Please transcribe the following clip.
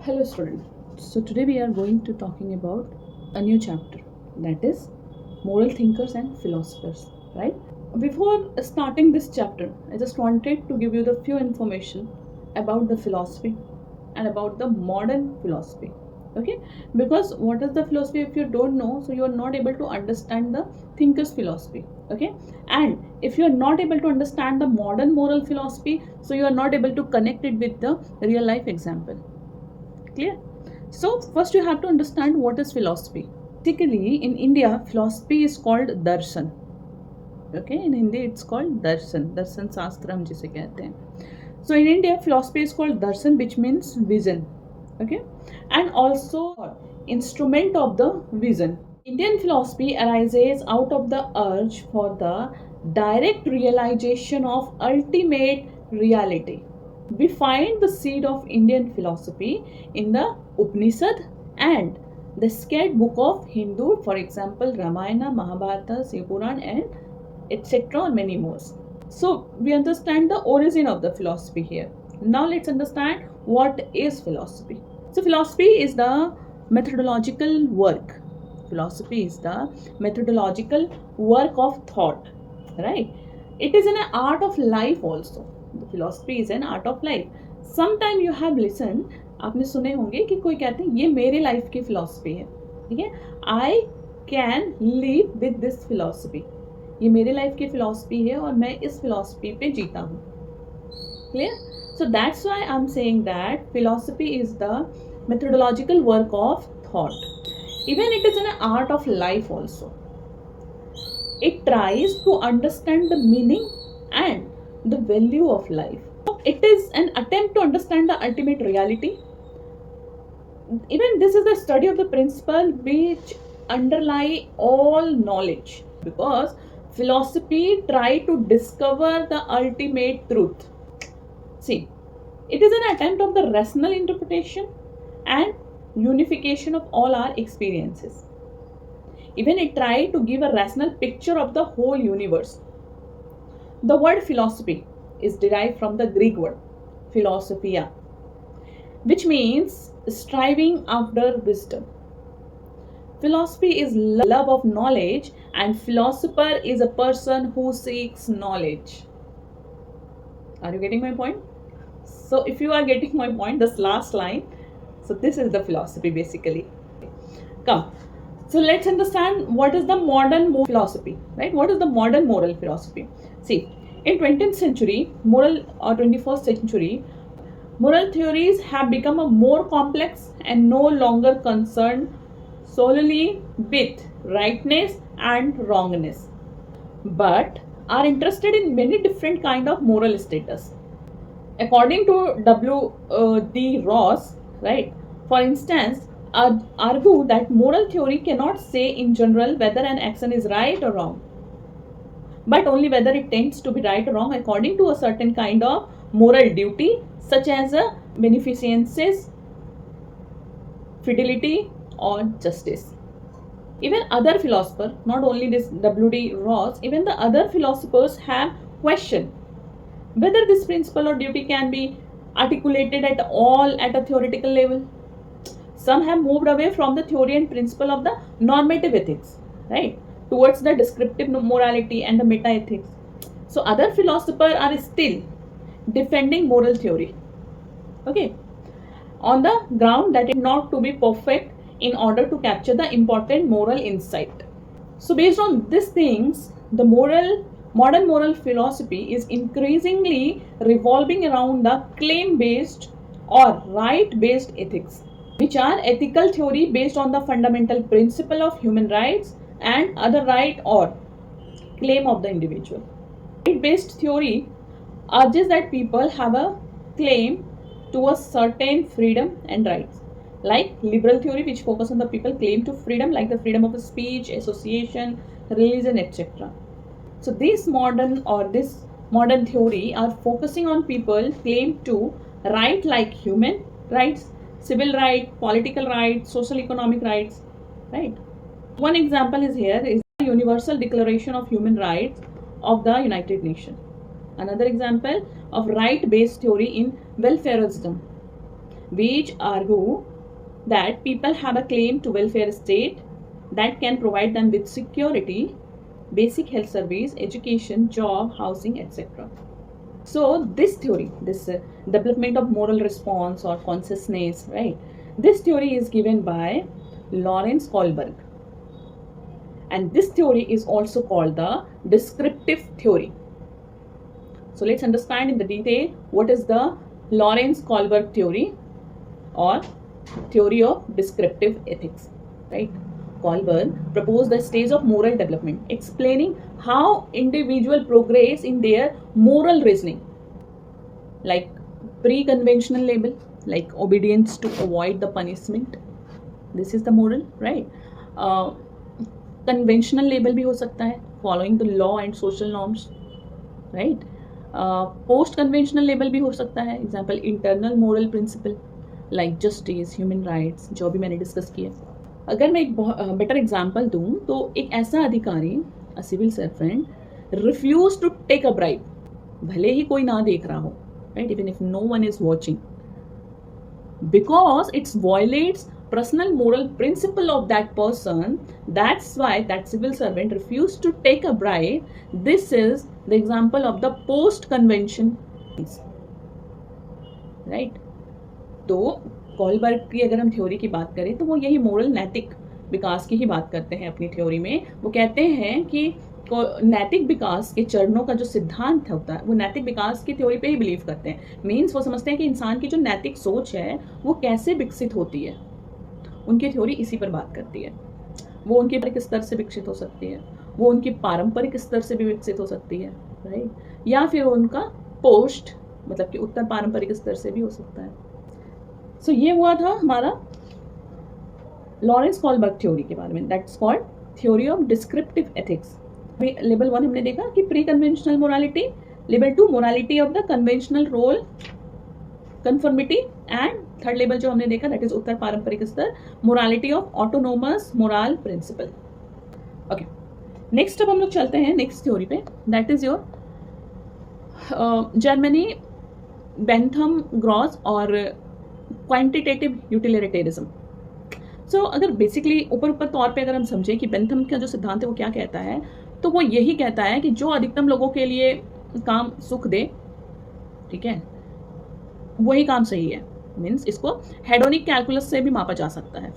Hello student. So today we are going to talking about a new chapter, that is moral thinkers and philosophers, right? Before starting this chapter, I just wanted to give you the few information about the philosophy and about the modern philosophy. Okay? Because what is the philosophy if you don't know, so you are not able to understand the thinkers philosophy. Okay? And if you are not able to understand the modern moral philosophy, so you are not able to connect it with the real life example. Clear? So first you have to understand what is philosophy. Basically in India philosophy is called darshan. Okay, in Hindi it's called darshan शास्त्र हम जिसे कहते हैं. So in India philosophy is called darshan, which means vision. Okay, and also instrument of the vision. Indian philosophy arises out of the urge for the direct realization of ultimate reality. We find the seed of Indian philosophy in the Upanishad and the sacred book of Hindu, for example, Ramayana, Mahabharata, Shiv Puran, and etc. and many more. So we understand the origin of the philosophy here. Now let's understand what is philosophy. So philosophy is the methodological work. Philosophy is the methodological work of thought, right? It is an art of life also. The philosophy is an art of life. Sometime you have listened, आपने सुने होंगे कि कोई कहते हैं ये मेरे life की फिलॉसफी है, ठीक है, I can live with this philosophy, ये मेरे लाइफ की फिलॉसफी है और मैं इस फिलॉसफी पे जीता हूँ. Clear? So that's why I'm saying that philosophy is the methodological work of thought. Even it is an art of life also. It tries to understand the meaning and the value of life. It is an attempt to understand the ultimate reality. Even this is the study of the principle which underlie all knowledge, because philosophy try to discover the ultimate truth. See, it is an attempt of the rational interpretation and unification of all our experiences. Even it tried to give a rational picture of the whole universe. The word philosophy is derived from the Greek word philosophia, which means striving after wisdom. Philosophy is love of knowledge, and philosopher is a person who seeks knowledge. Are you getting my point? So if you are getting my point, this last line, so this is the philosophy basically. Come. So let's understand what is the modern philosophy, right? What is the modern moral philosophy? See, in 20th century, moral or 21st century, moral theories have become a more complex and no longer concerned solely with rightness and wrongness, but are interested in many different kind of moral status. According to W.D. Ross, right, for instance, argue that moral theory cannot say in general whether an action is right or wrong, but only whether it tends to be right or wrong according to a certain kind of moral duty, such as a beneficence, fidelity, or justice. Even other philosophers, not only this W.D. Ross, even the other philosophers have questioned whether this principle or duty can be articulated at all at a theoretical level. Some have moved away from the theory and principle of the normative ethics, right, towards the descriptive morality and the meta-ethics. So other philosophers are still defending moral theory, okay, on the ground that it is not to be perfect in order to capture the important moral insight. So based on these things, the modern moral philosophy is increasingly revolving around the claim-based or right-based ethics, which are ethical theory based on the fundamental principle of human rights and other right or claim of the individual. Right-based theory urges that people have a claim to a certain freedom and rights, like liberal theory, which focus on the people claim to freedom, like the freedom of speech, association, religion, etc. So this modern theory are focusing on people claim to right, like human rights, civil right, political rights, social economic rights, right? One example is here is the Universal Declaration of Human Rights of the United Nations. Another example of right-based theory in welfareism, which argue that people have a claim to welfare state that can provide them with security, basic health service, education, job, housing, etc. So this theory, this development of moral response or consciousness, right, this theory is given by Lawrence Kohlberg, and this theory is also called the descriptive theory. So let's understand in the detail what is the Lawrence Kohlberg theory or theory of descriptive ethics, right? Kohlberg proposed the stage of moral development, explaining how individual progress in their moral reasoning, like pre-conventional label, like obedience to avoid the punishment. This is the moral, right? Conventional label भी हो सकता है, following the law and social norms, right? Post conventional label भी हो सकता है, example internal moral principle like justice, human rights, जो भी मैंने डिस्कस किया. अगर मैं एक बेटर एग्जाम्पल दूं तो एक ऐसा अधिकारी, a civil servant, refuse to take a bribe, भले ही कोई ना देख रहा हो, right, even if no one is watching, because it's violates personal moral principle of that person. That's why that civil servant refused to take a bribe. This is the example of the post convention, right? तो Kohlberg की अगर हम theory की बात करें तो वो यही मोरल नैतिक विकास की ही बात करते हैं अपनी थ्योरी में. वो कहते हैं कि नैतिक विकास के चरणों का जो सिद्धांत होता है वो नैतिक विकास की थ्योरी पे ही बिलीव करते हैं. मीन्स वो समझते हैं कि इंसान की जो नैतिक सोच है वो कैसे विकसित होती है, उनकी थ्योरी इसी पर बात करती है. वो उनके पारंपरिक स्तर से विकसित हो सकती है, वो उनकी पारंपरिक स्तर से भी विकसित हो सकती है, राइट, या फिर उनका पोस्ट मतलब कि उत्तर पारंपरिक स्तर से भी हो सकता है. सो ये हुआ था हमारा लॉरेंस कोलबर्ग थ्योरी के बारे में. That's called theory of descriptive ethics. Level 1 हमने देखा कि pre conventional morality, level 2 morality of the conventional role conformity, and third level जो हमने देखा दैट इज उत्तर पारंपरिक स्तर, morality of autonomous moral principle. Okay, next अब हम लोग चलते हैं नेक्स्ट थ्योरी पे, that is your Jeremy Bentham gross और क्वांटिटेटिव यूटिलिटेरिज्म. सो अगर बेसिकली ऊपर तौर पे अगर हम समझें कि बेंथम का जो सिद्धांत है वो क्या कहता है, तो वो यही कहता है कि जो अधिकतम लोगों के लिए काम सुख दे, ठीक है, वही काम सही है. मीन्स इसको हेडोनिक कैलकुलस से भी मापा जा सकता है.